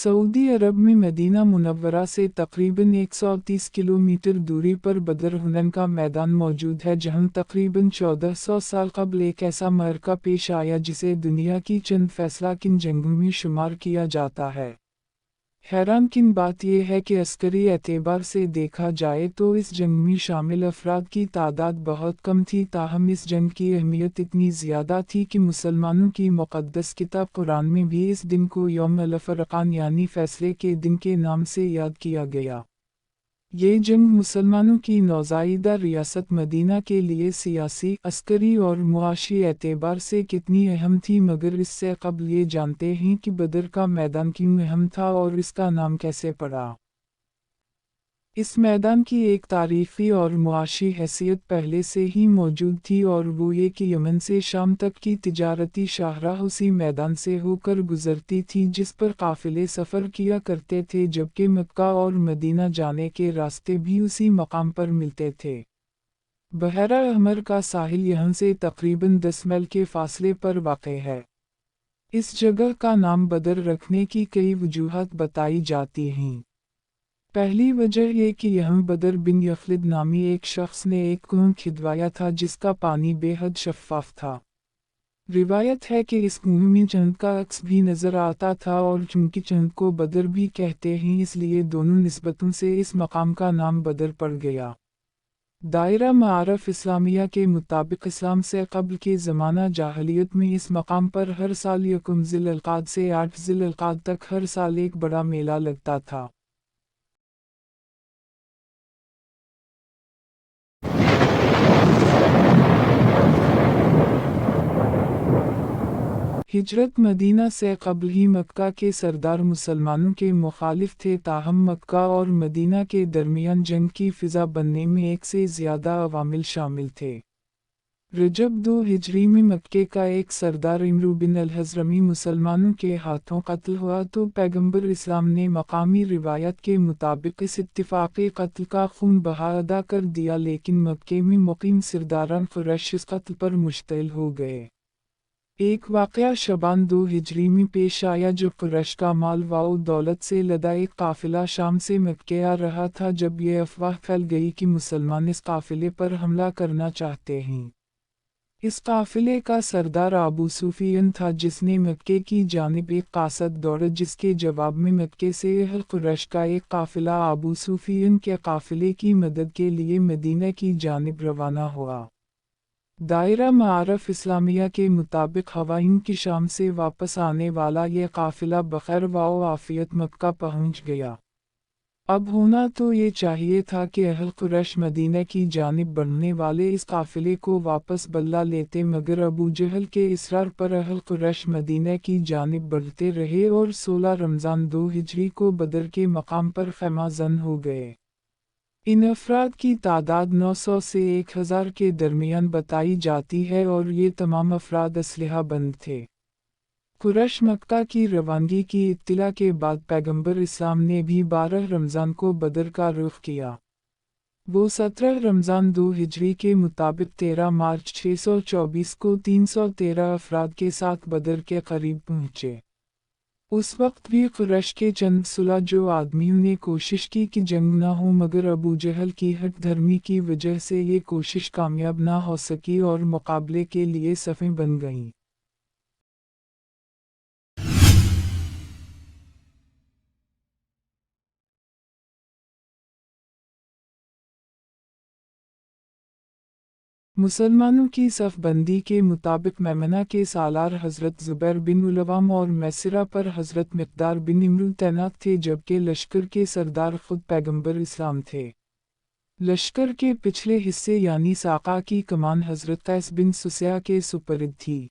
Saudi अरब में Medina Munawwara से तकरीबन 130 किलोमीटर दूरी पर बदर हुनैन का मैदान मौजूद है, जहां तकरीबन 1400 साल कबल एक ऐसा मअरका पेश आया जिसे दुनिया की चंद फैसला किन जंगों में शुमार किया जाता है। हैरान किन बात यह है कि अस्करी एतबार से देखा जाए तो इस जंग में शामिल अफराद की तादाद बहुत कम थी, ताहम इस जंग की अहमियत इतनी ज़्यादा थी कि मुसलमानों की मुक़द्दस किताब कुरान में भी इस दिन को यौम अल-फुरक़ान यानी फैसले के दिन के नाम से याद किया गया। ये जंग मुसलमानों की नौज़ाइदा रियासत मदीना के लिए सियासी, अस्करी और मुआशी एतबार से कितनी अहम थी, मगर इससे कबल ये जानते हैं कि बदर का मैदान क्यों अहम था और इसका नाम कैसे पड़ा। इस मैदान की एक तारीख़ी और मुआशी हैसियत पहले से ही मौजूद थी, और वो ये कि यमन से शाम तक की तिजारती शाहराह उसी मैदान से होकर गुजरती थी जिस पर काफ़िले सफ़र किया करते थे, जबकि मक्का और मदीना जाने के रास्ते भी उसी मकाम पर मिलते थे। बहरा अहमर का साहिल यहाँ से तकरीबन 10 मील के फासले पर वाक़े है। इस जगह का नाम बदर रखने की कई वजूहात बताई जाती हैं। पहली वजह यह कि यहाँ बदर बिन यखलिद नामी एक शख्स ने एक कुआं खिदवाया था जिसका पानी बेहद शफ़ाफ था। रिवायत है कि इस कुएं में चंद का अक्स भी नज़र आता था, और चूंकि चंद को बदर भी कहते हैं इसलिए दोनों निस्बतों से इस मकाम का नाम बदर पड़ गया। दायरा मारफ इस्लामिया के मुताबिक इस्लाम से कबल के ज़माना जाहलियत में इस मकाम पर हर साल यकुम ज़िल-अल-क़ाद से 8 ज़िल-अल-क़ाद तक हर साल एक बड़ा मेला लगता था। हिजरत मदीना से कबल ही मक्का के सरदार मुसलमानों के मुखालिफ थे, ताहम मक्का और मदीना के दरमियान जंग की फ़िज़ा बनने में एक से ज़्यादा अवामिल शामिल थे। रजब 2 हिजरी में मक्के का एक सरदार इमरू बिन अल-हज़रमी मुसलमानों के हाथों कत्ल हुआ तो पैगंबर इस्लाम ने मकामी रिवायत के मुताबिक इस इत्तिफ़ाक़ी कत्ल का खून बहा अदा कर दिया, लेकिन मक्के में मुक़ीम सरदारान क़ुरैश इस कत्ल पर मुश्तइल हो गए। एक वाक़या शबान 2 हिजरी में पेश आया जो क़ुरैश का माल व दौलत से लदा एक काफ़िला शाम से मक्के आ रहा था, जब ये अफवाह फैल गई कि मुसलमान इस काफ़िले पर हमला करना चाहते हैं। इस काफ़िले का सरदार अबू सुफियान था, जिसने मक्के की जानिब एक कासद दौड़ा, जिसके जवाब में मक्के से अहल क़ुरैश का एक काफ़िला अबू सुफियान के काफ़िले की मदद के लिए मदीना की जानिब रवाना हुआ। दायरा मारफ इस्लामिया के मुताबिक हवाइन की शाम से वापस आने वाला यह काफ़िला बखैर व आफ़ियत मक्का पहुंच गया। अब होना तो ये चाहिए था कि अहल क़ुरैश मदीना की जानिब बढ़ने वाले इस काफ़िले को वापस बदला लेते, मगर अबू जहल के इसरार पर अहल क़ुरैश मदीना की जानिब बढ़ते रहे और 16 रमज़ान 2 हिजरी को बदर के मकाम पर ख़ैमा ज़न हो गए। इन अफराद की तादाद 900 से 1000 के दरमियान बताई जाती है, और ये तमाम अफराद असलहा बंद थे। क़ुरैश मक्का की रवानगी की इत्तिला के बाद पैगंबर इस्लाम ने भी 12 रमज़ान को बदर का रुख किया। वो 17 रमज़ान 2 हिजरी के मुताबिक 13 मार्च 624 को 313 अफराद के साथ बदर के करीब पहुँचे। उस वक्त भी क़ुरैश के चंद सुलह आदमियों ने कोशिश की कि जंग न हो, मगर अबू जहल की हट धर्मी की वजह से ये कोशिश कामयाब न हो सकी और मुकाबले के लिए सफ़ें बन गईं। मुसलमानों की सफ़बंदी के मुताबिक मैमना के सालार हज़रत ज़ुबैर बिन उलवाम और मैसरा पर हज़रत मिक़दार बिन इमरू तैनात थे, जबकि लश्कर के सरदार ख़ुद पैगंबर इस्लाम थे। लश्कर के पिछले हिस्से यानी साक़ा की कमान हज़रत कैस बिन सुसया के सुपरद थी।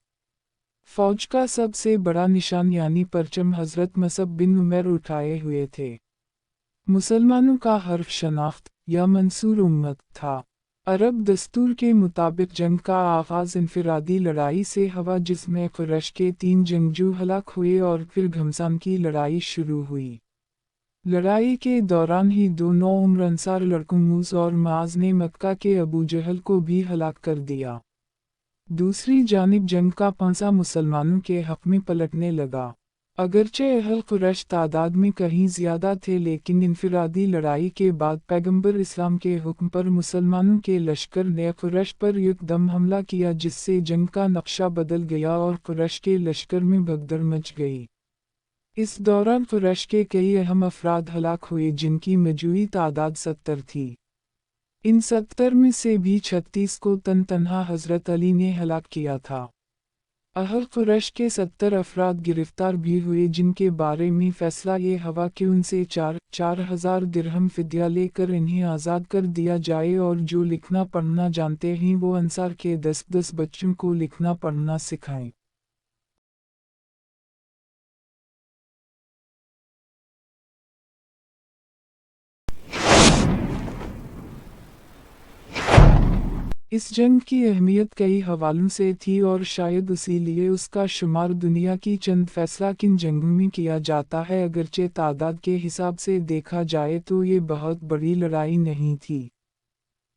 फ़ौज का सबसे बड़ा निशान यानी परचम हज़रत मसअब बिन उमैर उठाए हुए थे। मुसलमानों का हर्फ शनाख्त या मंसूर उम्मत था। अरब दस्तूर के मुताबिक जंग का आगाज़ इनफिरादी लड़ाई से हुआ, जिसमें क़ुरैश के 3 जंगजू हलाक हुए और फिर घमसान की लड़ाई शुरू हुई। लड़ाई के दौरान ही 2 नौउम्र अंसार लड़कों मूस और माज ने मक्का के अबू जहल को भी हलाक कर दिया। दूसरी जानिब जंग का पंसा मुसलमानों के हक़ में पलटने लगा। अगरचे अहल कुरैश तादाद में कहीं ज़्यादा थे, लेकिन इनफिरादी लड़ाई के बाद पैगंबर इस्लाम के हुक्म पर मुसलमानों के लश्कर ने कुरैश पर यकदम हमला किया, जिससे जंग का नक्शा बदल गया और कुरैश के लश्कर में भगदड़ मच गई। इस दौरान कुरैश के कई अहम अफराद हलाक हुए, जिनकी मजमूई तादाद 70 थी। इन 70 में से भी 36 को तनहा हज़रत अली ने हलाक किया था। अहल कुरैश के 70 अफराद गिरफ्तार भी हुए, जिनके बारे में फैसला ये हुआ कि उनसे 4,000 दिरहम फिद्या लेकर इन्हें आज़ाद कर दिया जाए, और जो लिखना पढ़ना जानते हैं वो अंसार के 10-10 बच्चों को लिखना पढ़ना सिखाएं। इस जंग की अहमियत कई हवालों से थी, और शायद इसीलिए उसका शुमार दुनिया की चंद फैसला किन जंगों में किया जाता है। अगरचे तादाद के हिसाब से देखा जाए तो ये बहुत बड़ी लड़ाई नहीं थी।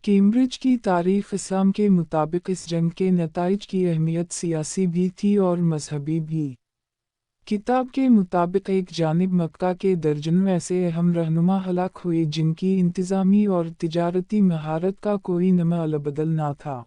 कैम्ब्रिज की तारीख इस्लाम के मुताबिक इस जंग के नताइज की अहमियत सियासी भी थी और मजहबी भी। किताब के मुताबिक एक जानिब मक्का के दर्जनों ऐसे अहम रहनुमा हलाक हुए, जिनकी इंतज़ामी और तिजारती महारत का कोई नमा अलबदल ना था।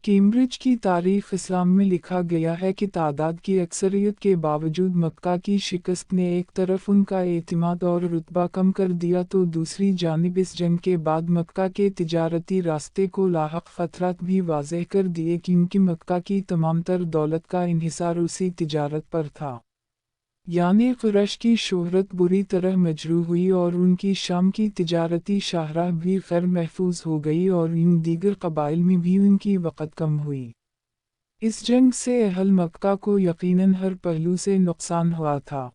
कैम्ब्रिज की तारीख इस्लाम में लिखा गया है कि तादाद की अक्सरियत के बावजूद मक्का की शिकस्त ने एक तरफ उनका एतिमाद और रुतबा कम कर दिया, तो दूसरी जानिब इस जंग के बाद मक्का के तिजारती रास्ते को लाहक खतरात भी वाज़ेह कर दिए, क्योंकि मक्का की तमाम तर दौलत का इन्हिसार उसी तिजारत पर था। यानी कुरैश की शोहरत बुरी तरह मजरूह हुई और उनकी शाम की तिजारती शाहराह भी खैर महफूज हो गई, और इन दीगर कबाइल में भी उनकी वक़्त कम हुई। इस जंग से अहल मक्का को यकीनन हर पहलू से नुकसान हुआ था।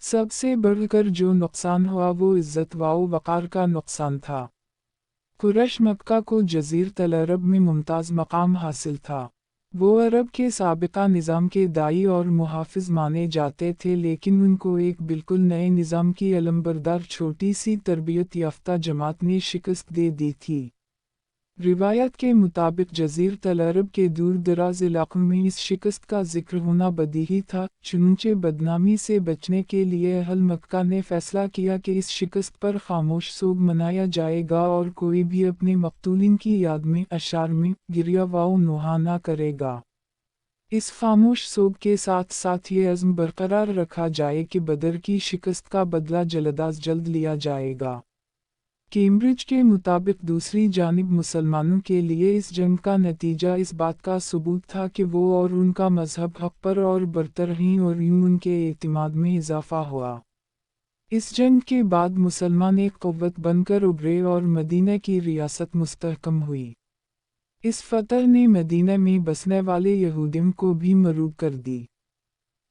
सबसे बढ़कर जो नुकसान हुआ वो इज़्ज़त व वक़ार का नुकसान था। कुरैश मक्का को जज़ीरतुल अरब में मुमताज़ मकाम हासिल था। वो अरब के साबिका निज़ाम के दाई और मुहाफ़िज़ माने जाते थे, लेकिन उनको एक बिल्कुल नए निज़ाम की अलमबरदार छोटी सी तरबियत याफ्ता जमात ने शिकस्त दे दी थी। रिवायत के मुताबिक जज़ीरतुल अरब के दूर दराज इलाक़ों में इस शिकस्त का जिक्र होना बदीही था, चुनंचे बदनामी से बचने के लिए अहल मक्का ने फैसला किया कि इस शिकस्त पर खामोश सोग मनाया जाएगा, और कोई भी अपने मक़तूलिन की याद में अशार में गिरिया व नोहा न करेगा। इस खामोश सोग के साथ साथ ये अज़्म बरकरार रखा जाए कि बदर की शिकस्त का बदला जल्द जल्द लिया जाएगा। कैम्ब्रिज के मुताबिक दूसरी जानिब मुसलमानों के लिए इस जंग का नतीजा इस बात का सबूत था कि वो और उनका मजहब हक़ पर और बरतर रहीं, और यूं उनके एतिमाद में इजाफ़ा हुआ। इस जंग के बाद मुसलमान एक क़ुव्वत बनकर उभरे और मदीना की रियासत मुस्तहकम हुई। इस फतह ने मदीना में बसने वाले यहूदियों को भी मरूब कर दी।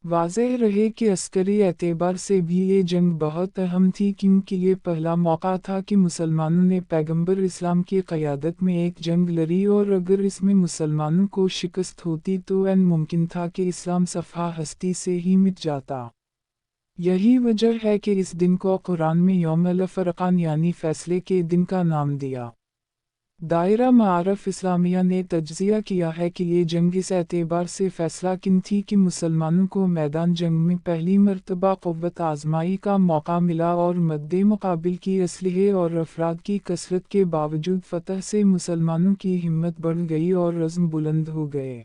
वाज़ेह रहे कि अस्करी एतबार से भी ये जंग बहुत अहम थी, क्योंकि ये पहला मौका था कि मुसलमानों ने पैगंबर इस्लाम की क़यादत में एक जंग लड़ी, और अगर इसमें मुसलमानों को शिकस्त होती तो ऐन मुमकिन था कि इस्लाम सफ़हा हस्ती से ही मिट जाता। यही वजह है कि इस दिन को कुरान में यौमुल फ़ुरक़ान यानी फ़ैसले के दिन का नाम दिया। दायरा मारफ इस्लामिया ने तज्ज़िया किया है कि ये जंग इस एतबार से फ़ैसला किन थी कि मुसलमानों को मैदान जंग में पहली मरतबा क़ुव्वत आज़माई का मौका मिला, और मद्दे मुक़ाबिल की असलहे और अफराद की कसरत के बावजूद फ़तह से मुसलमानों की हिम्मत बढ़ गई और अज़्म बुलंद हो गए।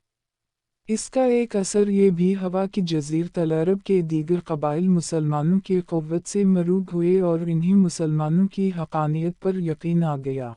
इसका एक असर ये भी हुआ कि जज़ीरतुल अरब के दीगर कबाइल मुसलमानों की क़ुव्वत से मरूब हुए, और इन्हीं मुसलमानों की हक़ानियत पर यकीन आ गया।